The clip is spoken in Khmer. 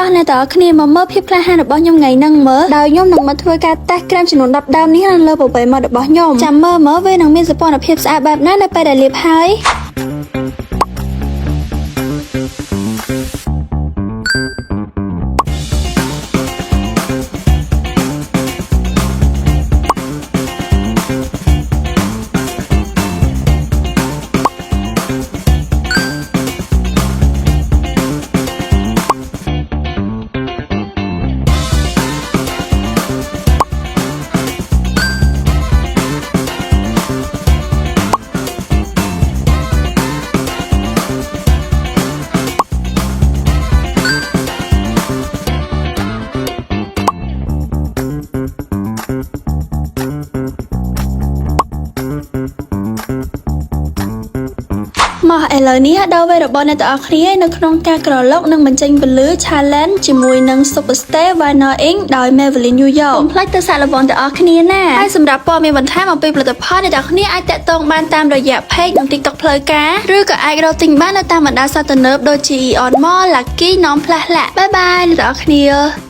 តោះអ្នកទាំងអស់គ្នាមកមើលភាពក្លាហានរបស់ខ្ញុំថ្ងៃហ្នឹងមើលដោយខ្ញុំនឹងមកធ្វើការតេស្តក្រាមចំនួន10ដើមនេះនៅលើប្រព័ន្ធម៉ូដរបស់ខ្ញុំចាំមើលវានឹងមានសោភ័ណភាពស្អាតបែបណានៅពេលដែលលាបហើយមកឥឡូវនេះដល់វេរបស់អ្នកទាំងអស់គ្នានៅក្នុងការក្រឡុកនិងបញ្ចេញពន្លឺ challenge ជាមួយនឹង Super Stay Vinyl Ink ដោយ Maybelline New York កុំភ្លេចទៅសាកល្បងទាំងអស់គ្នាណាហើយសម្រាប់ព័ត៌មានបន្ថែមអំពីផលិតផលអ្នកទាំងអស់គ្នាអាចតាក់ទងបានតាមរយៈ page និង TikTok ផ្លូវការឬក៏អាចរកទិញបាននៅតាមបណ្ដាសាកទំនើបដូចជា Eon Mall, Lucky, Nom Plus ឡាក់បាយបាយអ្នកទាំងអស់គ្នា